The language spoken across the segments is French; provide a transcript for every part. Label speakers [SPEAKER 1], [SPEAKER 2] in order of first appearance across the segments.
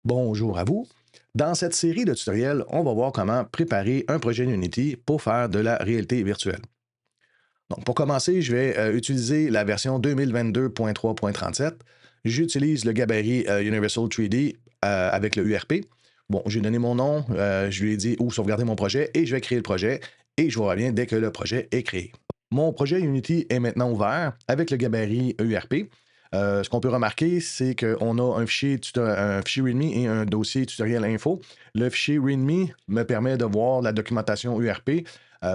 [SPEAKER 1] Bonjour à vous. Dans cette série de tutoriels, on va voir comment préparer un projet Unity pour faire de la réalité virtuelle. Donc, pour commencer, je vais utiliser la version 2022.3.37. J'utilise le gabarit Universal 3D avec le URP. Bon, j'ai donné mon nom, je lui ai dit où sauvegarder mon projet et je vais créer le projet et je vous reviens dès que le projet est créé. Mon projet Unity est maintenant ouvert avec le gabarit URP. Ce qu'on peut remarquer, c'est qu'on a un fichier README et un dossier tutoriel info. Le fichier README me permet de voir la documentation URP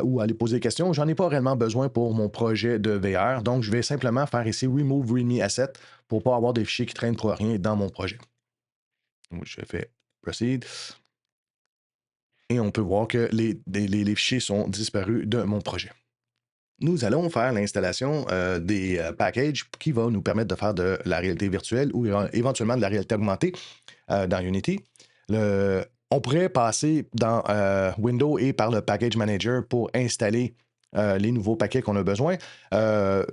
[SPEAKER 1] ou aller poser des questions. J'en ai pas réellement besoin pour mon projet de VR, donc je vais simplement faire ici Remove README Asset pour ne pas avoir des fichiers qui traînent pour rien dans mon projet. Donc, je fais Proceed et on peut voir que les fichiers sont disparus de mon projet. Nous allons faire l'installation des packages qui va nous permettre de faire de la réalité virtuelle ou éventuellement de la réalité augmentée dans Unity. On pourrait passer dans Windows et par le Package Manager pour installer les nouveaux paquets qu'on a besoin. Euh,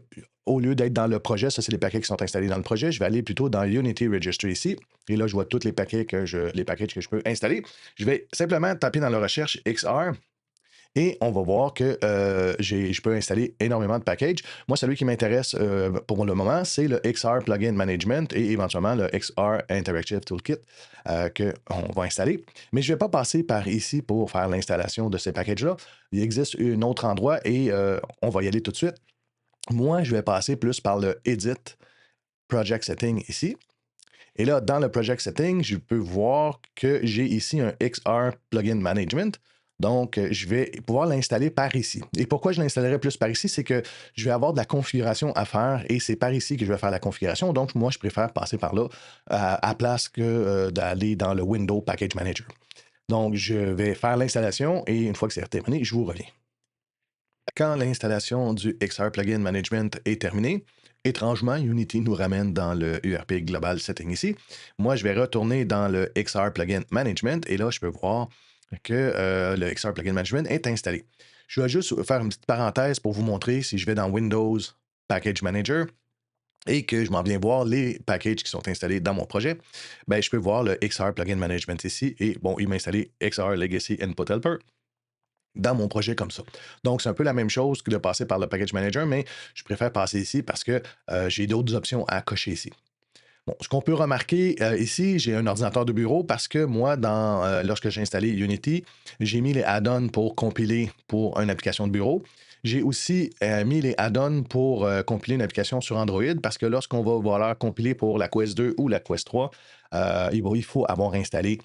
[SPEAKER 1] Au lieu d'être dans le projet, ça c'est les paquets qui sont installés dans le projet, je vais aller plutôt dans Unity Registry ici. Et là, je vois tous les paquets les packages que je peux installer. Je vais simplement taper dans la recherche XR et on va voir que je peux installer énormément de packages. Moi, celui qui m'intéresse pour le moment, c'est le XR Plugin Management et éventuellement le XR Interactive Toolkit qu'on va installer. Mais je ne vais pas passer par ici pour faire l'installation de ces packages-là. Il existe un autre endroit et on va y aller tout de suite. Moi, je vais passer plus par le Edit Project Setting ici. Et là, dans le Project Setting, je peux voir que j'ai ici un XR Plugin Management. Donc, je vais pouvoir l'installer par ici. Et pourquoi je l'installerai plus par ici? C'est que je vais avoir de la configuration à faire et c'est par ici que je vais faire la configuration. Donc, moi, je préfère passer par là à place que d'aller dans le Windows Package Manager. Donc, je vais faire l'installation et une fois que c'est terminé, je vous reviens. Quand l'installation du XR Plugin Management est terminée, étrangement, Unity nous ramène dans le URP Global Setting ici. Moi, je vais retourner dans le XR Plugin Management et là, je peux voir que le XR Plugin Management est installé. Je vais juste faire une petite parenthèse pour vous montrer si je vais dans Windows Package Manager et que je m'en viens voir les packages qui sont installés dans mon projet, ben, je peux voir le XR Plugin Management ici et bon, il m'a installé XR Legacy Input Helper dans mon projet comme ça. Donc, c'est un peu la même chose que de passer par le Package Manager, mais je préfère passer ici parce que j'ai d'autres options à cocher ici. Bon, ce qu'on peut remarquer ici, j'ai un ordinateur de bureau parce que moi, lorsque j'ai installé Unity, j'ai mis les add-ons pour compiler pour une application de bureau. J'ai aussi mis les add-ons pour compiler une application sur Android parce que lorsqu'on va vouloir compiler pour la Quest 2 ou la Quest 3, il faut avoir installé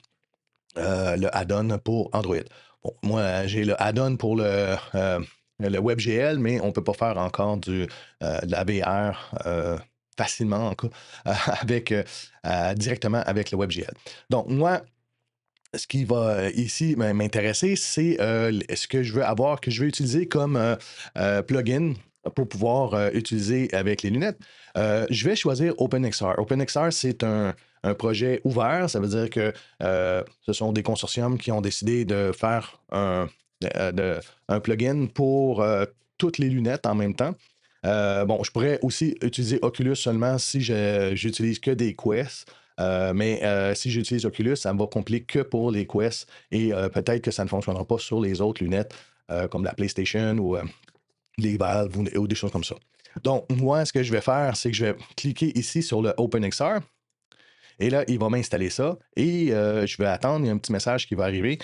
[SPEAKER 1] le add-on pour Android. Bon, moi, j'ai le add-on pour le WebGL, mais on ne peut pas faire encore de la VR facilement, en cas, avec, directement avec le WebGL. Donc, moi, ce qui va ici m'intéresser, c'est ce que je veux avoir, que je veux utiliser comme plugin pour pouvoir utiliser avec les lunettes. Je vais choisir OpenXR. OpenXR, c'est un projet ouvert. Ça veut dire que ce sont des consortiums qui ont décidé de faire un plugin pour toutes les lunettes en même temps. Bon, je pourrais aussi utiliser Oculus seulement si j'utilise que des Quests. Mais si j'utilise Oculus, ça ne va compliquer que pour les Quests et peut-être que ça ne fonctionnera pas sur les autres lunettes comme la PlayStation ou les Valve ou des choses comme ça. Donc, moi, ce que je vais faire, c'est que je vais cliquer ici sur le OpenXR et là, il va m'installer ça et je vais attendre, il y a un petit message qui va arriver.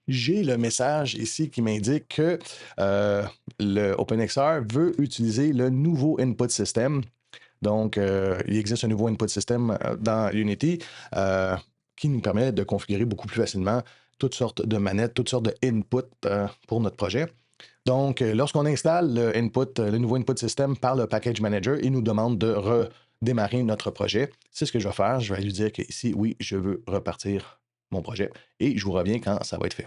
[SPEAKER 1] J'ai le message ici qui m'indique que le OpenXR veut utiliser le nouveau input system. Donc, il existe un nouveau input system dans Unity qui nous permet de configurer beaucoup plus facilement toutes sortes de manettes, toutes sortes de inputs pour notre projet. Donc, lorsqu'on installe le nouveau input system par le package manager, il nous demande de redémarrer notre projet. C'est ce que je vais faire. Je vais lui dire que ici, oui, je veux repartir mon projet et je vous reviens quand ça va être fait.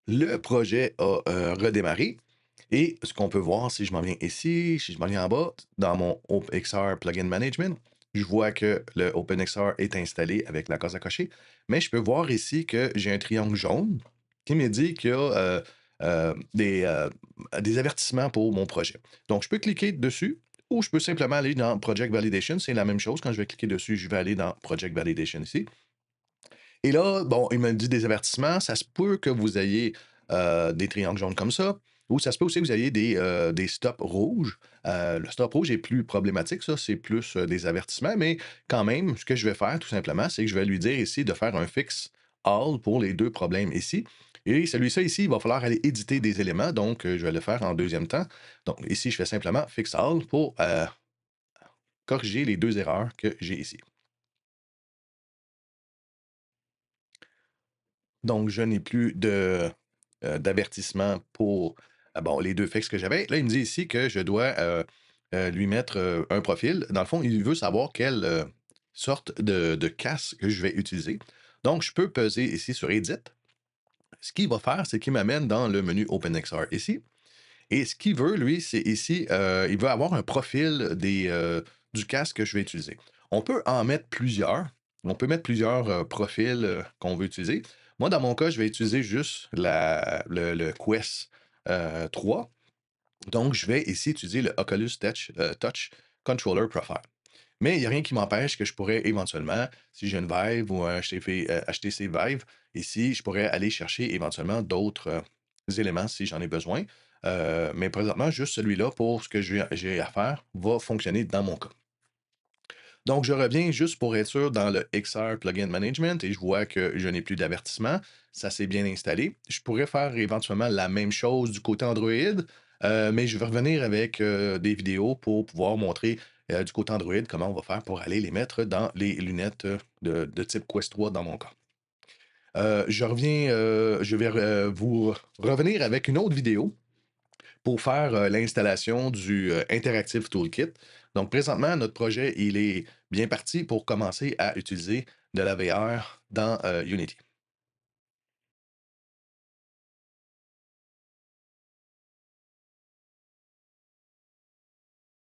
[SPEAKER 1] Le projet a redémarré. Et ce qu'on peut voir, si je m'en viens ici, si je m'en viens en bas, dans mon OpenXR Plugin Management, je vois que le OpenXR est installé avec la case à cocher. Mais je peux voir ici que j'ai un triangle jaune qui me dit qu'il y a des avertissements pour mon projet. Donc, je peux cliquer dessus ou je peux simplement aller dans Project Validation. C'est la même chose. Quand je vais cliquer dessus, je vais aller dans Project Validation ici. Et là, bon, il me dit des avertissements. Ça se peut que vous ayez des triangles jaunes comme ça, ou ça se peut aussi que vous ayez des stops rouges. Le stop rouge est plus problématique, ça, c'est plus des avertissements, mais quand même, ce que je vais faire, tout simplement, c'est que je vais lui dire ici de faire un fix all pour les deux problèmes ici. Et celui-ci ici, il va falloir aller éditer des éléments, donc je vais le faire en deuxième temps. Donc ici, je fais simplement fix all pour corriger les deux erreurs que j'ai ici. Donc, je n'ai plus d'avertissement pour, bon, les 2 fixes que j'avais. Là, il me dit ici que je dois, lui mettre, un profil. Dans le fond, il veut savoir quelle, sorte de casque que je vais utiliser. Donc, je peux peser ici sur Edit. Ce qu'il va faire, c'est qu'il m'amène dans le menu OpenXR ici et ce qu'il veut, lui, c'est ici, il veut avoir un profil du casque que je vais utiliser. On peut en mettre plusieurs. On peut mettre plusieurs, profils, qu'on veut utiliser. Moi, dans mon cas, je vais utiliser juste le Quest, 3. Donc, je vais ici utiliser le Oculus Touch Controller Profile. Mais il n'y a rien qui m'empêche que je pourrais éventuellement, si j'ai une Vive ou un HTC Vive, ici, je pourrais aller chercher éventuellement d'autres éléments si j'en ai besoin. Mais présentement, juste celui-là, pour ce que j'ai à faire, va fonctionner dans mon cas. Donc, je reviens juste pour être sûr dans le XR Plugin Management et je vois que je n'ai plus d'avertissement. Ça s'est bien installé. Je pourrais faire éventuellement la même chose du côté Android, mais je vais revenir avec des vidéos pour pouvoir montrer du côté Android comment on va faire pour aller les mettre dans les lunettes de type Quest 3 dans mon cas. Je vais vous revenir avec une autre vidéo pour faire l'installation du Interactive Toolkit. Donc, présentement, notre projet, il est bien parti pour commencer à utiliser de la VR dans Unity.